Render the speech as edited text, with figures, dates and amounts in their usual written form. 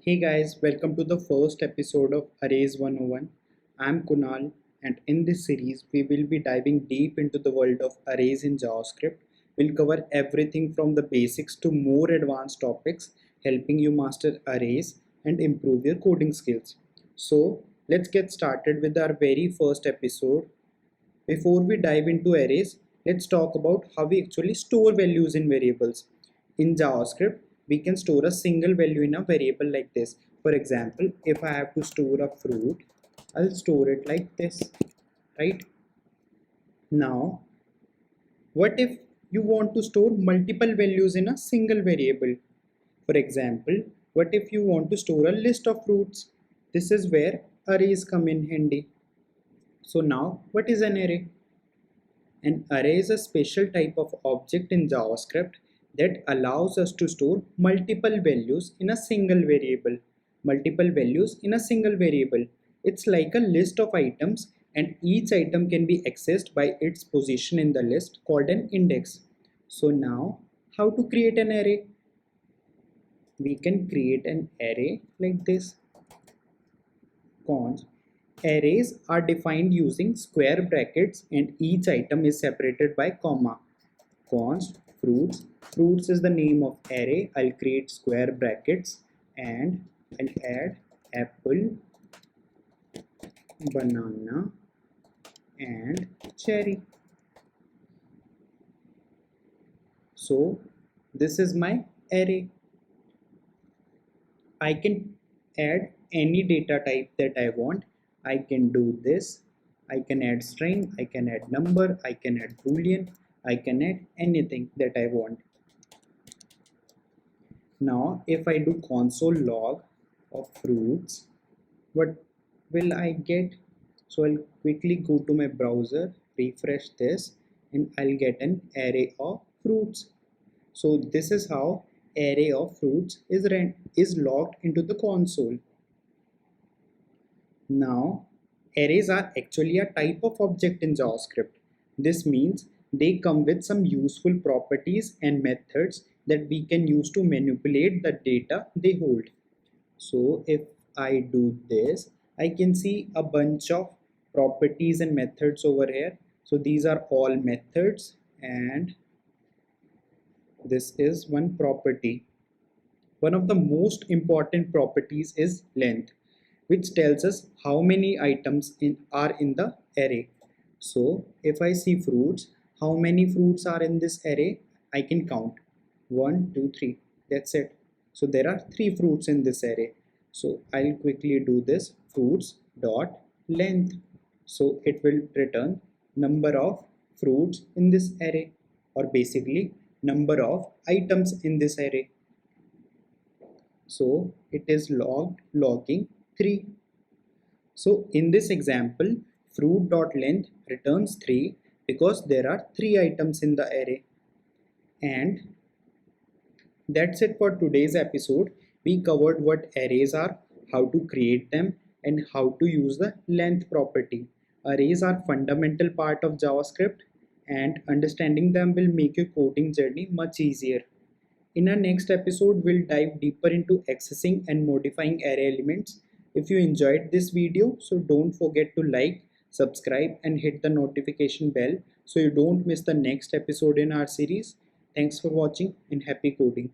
Hey guys, welcome to the first episode of Arrays 101. I'm Kunal, and in this series, we will be diving deep into the world of arrays in JavaScript. We'll cover everything from the basics to more advanced topics, helping you master arrays and improve your coding skills. So, let's get started with our very first episode. Before we dive into arrays, let's talk about how we actually store values in variables. In JavaScript, we can store a single value in a variable like this. For example, if I have to store a fruit, I'll store it like this, right? Now, what if you want to store multiple values in a single variable? For example, what if you want to store a list of fruits? This is where arrays come in handy. So now, what is an array? An array is a special type of object in JavaScript that allows us to store multiple values in a single variable. Multiple values in a single variable. It's like a list of items, and each item can be accessed by its position in the list called an index. So now, how to create an array? We can create an array like this. Cons. Arrays are defined using square brackets and each item is separated by comma. Const fruits. Fruits is the name of array. I'll create square brackets and I'll add apple, banana and cherry. So this is my array. I can add any data type that I want. I can do this. I can add string, I can add number, I can add boolean, I can add anything that I want. Now if I do console log of fruits, what will I get? So I'll quickly go to my browser, refresh this, and I'll get an array of fruits. So this is how array of fruits is logged into the console. Now, arrays are actually a type of object in JavaScript. This means they come with some useful properties and methods that we can use to manipulate the data they hold. So if I do this, I can see a bunch of properties and methods over here. So these are all methods and this is one property. One of the most important properties is length, which tells us how many items are in the array. So if I see fruits, how many fruits are in this array? I can count 1, 2, 3. That's it. So there are 3 fruits in this array. So I'll quickly do this fruits dot length. So it will return number of fruits in this array, or basically number of items in this array. So it is logging 3. So in this example, fruit.length returns 3 because there are 3 items in the array. And that's it for today's episode. We covered what arrays are, how to create them, and how to use the length property. Arrays are fundamental part of JavaScript, and understanding them will make your coding journey much easier. In our next episode, we'll dive deeper into accessing and modifying array elements. If you enjoyed this video, so don't forget to like, subscribe and hit the notification bell so you don't miss the next episode in our series. Thanks for watching and happy coding.